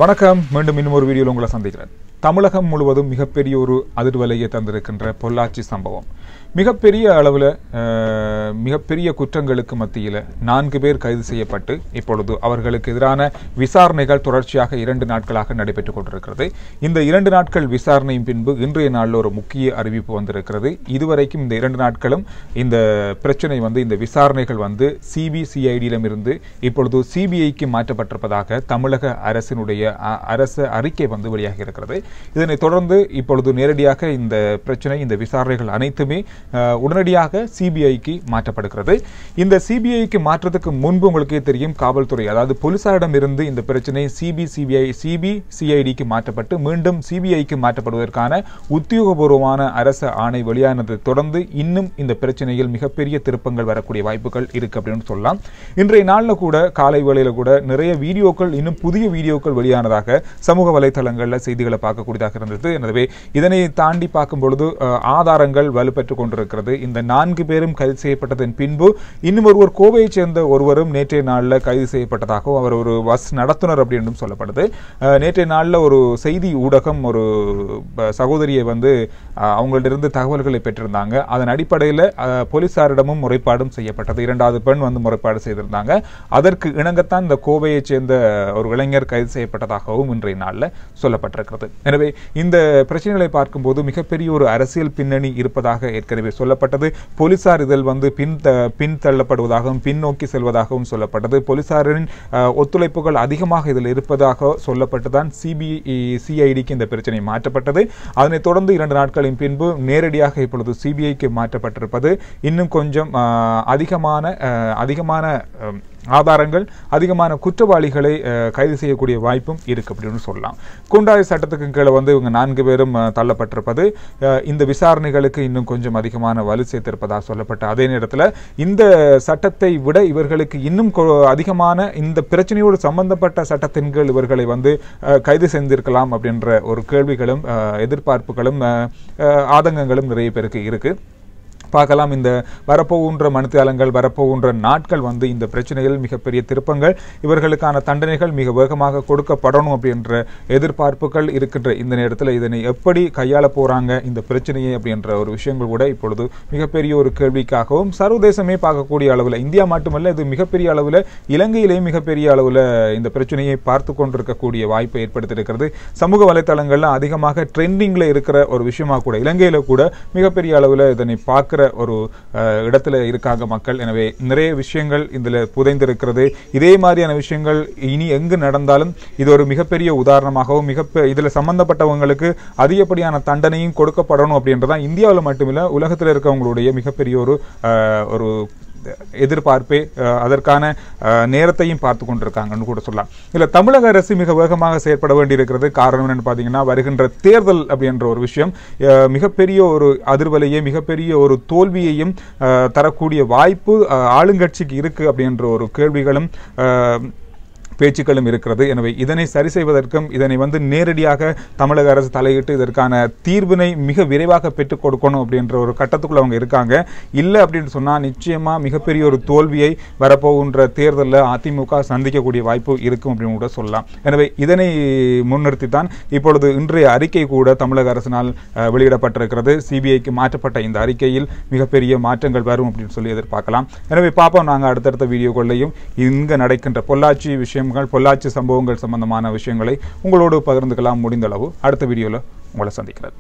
வணக்கம். மீண்டும் இன்னும் ஒரு வீடியோவில் உங்களை சந்திக்கிறேன். தமிழகம் முழுவதும் மிகப்பெரிய ஒரு அதிர்வலையை தந்திருக்கின்ற பொள்ளாச்சி சம்பவம். மிகப்பெரிய அளவில் மிகப்பெரிய குற்றங்களுக்கு மத்தியில் 4 பேர் கைது செய்யப்பட்டு இப்பொழுது அவர்களுக்கு எதிரான விசாரணைகள் தொடர்ச்சியாக 2 நாட்களாக நடைபெற்றுக் கொண்டிருக்கிறது. இந்த 2 நாட்கள் விசாரணையின் பின்பு இன்றைய நாளில் ஒரு முக்கிய அறிவிப்பு வந்திருக்கிறது. இதுவரைக்கும் இந்த 2 நாட்களும் இந்த பிரச்சனை இந்த விசாரணைகள் சிபிசிஐடியிடமிருந்து இப்பொழுது சிபிஐக்கு மாற்றப்பட்டிருப்பதாக தமிழக அரசினுடைய அறிக்கை வெளியாகி இருக்கிறது. இதனைத் தொடர்ந்து இப்பொழுது நேரடியாக இந்த பிரச்சனை இந்த விசாரணைகள் அனைத்துமே உடனடியாக சிபிஐக்கு மாற்றப்படுகிறது. இந்த சிபிஐக்கு மாற்றத்துக்கு முன்பு உங்களுக்கே தெரியும், காவல்துறை அதாவது போலீசாரிடம் இருந்து இந்த பிரச்சனை சிபிசிஐடிக்கு மாற்றப்பட்டு மீண்டும் சிபிஐக்கு மாற்றப்படுவதற்கான உத்தியோகபூர்வமான அரசு ஆணை வெளியானதை தொடர்ந்து இன்னும் இந்த பிரச்சனையில் மிகப்பெரிய திருப்பங்கள் வரக்கூடிய வாய்ப்புகள் இருக்கு அப்படின்னு சொல்லலாம். இன்றைய நாளில் கூட காலை வேளையில கூட நிறைய வீடியோக்கள், இன்னும் புதிய வீடியோக்கள் வெளியானதாக சமூக வலைதளங்களில் செய்திகளை பார்க்கக்கூடியதாக இருந்தது. எனவே இதனை தாண்டி பார்க்கும் பொழுது ஆதாரங்கள் வலுப்பெற்றுக் கொண்டிருக்கிறது. இந்த 4 பேரும் கைது செய்யப்பட்டதன் பின்பு இன்னும் ஒருவர் கோவையை சேர்ந்த ஒருவரும் நேற்றைய நாளில் கைது செய்யப்பட்டதாகவும் அவர் ஒரு பஸ் நடத்துனர் அப்படின்னு சொல்லப்படுது. நேற்றைய நாளில் ஒரு செய்தி ஊடகம் ஒரு சகோதரியை அவங்களிடமிருந்து தகவல்களை பெற்றிருந்தாங்க. அதன் அடிப்படையில் போலீசாரிடமும் முறைப்பாடும் செய்யப்பட்டது. 2வது பெண் முறைப்பாடு செய்திருந்தாங்க. அதற்கு இணங்கத்தான் இந்த கோவையை சேர்ந்த ஒரு இளைஞர் கைது செய்யப்பட்டதாகவும் இன்றைய நாளில் சொல்லப்பட்டிருக்கிறது. எனவே இந்த பிரச்சனைகளை பார்க்கும்போது மிகப்பெரிய ஒரு அரசியல் பின்னணி இருப்பதாக ஏற்கனவே சொல்லப்பட்டது. போலீசார் இதில் பின்தள்ளப்படுவதாகவும் பின்னோக்கி செல்வதாகவும் சொல்லப்பட்டது. போலீசாரின் ஒத்துழைப்புகள் அதிகமாக இதில் இருப்பதாக சொல்லப்பட்டுதான் சிபிசிஐடிக்கு இந்த பிரச்சனை மாற்றப்பட்டது. அதனைத் தொடர்ந்து 2 நாட்களின் பின்பு நேரடியாக இப்பொழுது சிபிஐக்கு மாற்றப்பட்டிருப்பது இன்னும் கொஞ்சம் அதிகமான ஆதாரங்கள், அதிகமான குற்றவாளிகளை கைது செய்யக்கூடிய வாய்ப்பும் இருக்கு அப்படின்னு சொல்லலாம். குண்டாய் சட்டத்துக்கு கீழே இவங்க 4 பேரும் தள்ளப்பட்டிருப்பது இந்த விசாரணைகளுக்கு இன்னும் கொஞ்சம் அதிகமான வலு சேர்த்திருப்பதாக சொல்லப்பட்ட அதே நேரத்தில் இந்த சட்டத்தை விட இவர்களுக்கு இன்னும் அதிகமான இந்த பிரச்சனையோடு சம்பந்தப்பட்ட சட்டத்தின் கீழ் இவர்களை கைது செய்திருக்கலாம் அப்படின்ற ஒரு கேள்விகளும் எதிர்பார்ப்புகளும் ஆதங்கங்களும் நிறைய பேருக்கு இருக்கு. பார்க்கலாம். இந்த வரப்போகின்ற மனுத்தாளங்கள், வரப்போகின்ற நாட்கள் இந்த பிரச்சனையில் மிகப்பெரிய திருப்பங்கள், இவர்களுக்கான தண்டனைகள் மிக வேகமாக கொடுக்கப்படணும் அப்படின்ற எதிர்பார்ப்புகள் இருக்கின்ற இந்த நேரத்தில் இதனை எப்படி கையாள போறாங்க இந்த பிரச்சனையை அப்படின்ற ஒரு விஷயங்கள் கூட இப்பொழுது மிகப்பெரிய ஒரு கேள்விக்காகவும் சர்வதேசமே பார்க்கக்கூடிய அளவில், இந்தியா மட்டுமல்ல இது மிகப்பெரிய அளவில் இலங்கையிலேயும் மிகப்பெரிய அளவில் இந்த பிரச்சனையை பார்த்து கொண்டிருக்கக்கூடிய வாய்ப்பை ஏற்படுத்தியிருக்கிறது. சமூக வலைத்தளங்கள்ல அதிகமாக ட்ரெண்டிங்ல இருக்கிற ஒரு விஷயமா கூட இலங்கையில கூட மிகப்பெரிய அளவில் இதனை பார்க்க ஒரு இடத்துல இருக்காங்க மக்கள். எனவே நிறைய விஷயங்கள் இதுல புதைந்திருக்கிறது. இதே மாதிரியான விஷயங்கள் இனி எங்கு நடந்தாலும் இது ஒரு மிகப்பெரிய உதாரணமாகவும் இதுல சம்பந்தப்பட்டவங்களுக்கு அதிகப்படியான தண்டனையும் கொடுக்கப்படணும் அப்படின்றதான் இந்தியாவில் மட்டுமில்ல உலகத்தில் இருக்கவங்களுடைய மிகப்பெரிய ஒரு எதிர்பார்ப்பே, அதற்கான நேரத்தையும் பார்த்து கொண்டிருக்காங்கன்னு கூட சொல்லலாம். இல்ல தமிழக அரசு மிக வேகமாக செயற்பட வேண்டியிருக்கிறது. காரணம் என்னன்னு பாத்தீங்கன்னா, வருகின்ற தேர்தல் அப்படின்ற ஒரு விஷயம் மிகப்பெரிய ஒரு அதிர்வலையை, மிகப்பெரிய ஒரு தோல்வியையும் தரக்கூடிய வாய்ப்பு ஆளுங்கட்சிக்கு இருக்கு அப்படின்ற ஒரு கேள்விகளும் பேச்சுக்களும் இருக்கிறது. எனவே இதனை சரி செய்வதற்கும் இதனை நேரடியாக தமிழக அரசு தலையிட்டு இதற்கான தீர்வினை மிக விரைவாக பெற்றுக் கொடுக்கணும் அப்படின்ற ஒரு கட்டத்துக்குள்ள அவங்க இருக்காங்க. இல்லை அப்படின்னு சொன்னா நிச்சயமா மிகப்பெரிய ஒரு தோல்வியை வரப்போகின்ற தேர்தலில் அதிமுக சந்திக்கக்கூடிய வாய்ப்பு இருக்கும் அப்படின்னு கூட சொல்லலாம். எனவே இதனை முன்னிறுத்தித்தான் இப்பொழுது இன்றைய அறிக்கை கூட தமிழக அரசினால் வெளியிடப்பட்டிருக்கிறது. சிபிஐக்கு மாற்றப்பட்ட இந்த அறிக்கையில் மிகப்பெரிய மாற்றங்கள் வரும் அப்படின்னு சொல்லி எதிர்பார்க்கலாம். எனவே பார்ப்போம் நாங்கள் அடுத்தடுத்த வீடியோக்களையும் இங்கு நடக்கின்ற பொள்ளாச்சி விஷயம், பொள்ளாச்சி சம்பவங்கள் சம்பந்தமான விஷயங்களை உங்களோடு பகிர்ந்துக்கலாம். முடிந்த அளவு அடுத்த வீடியோவில் உங்களை சந்திக்கிறேன்.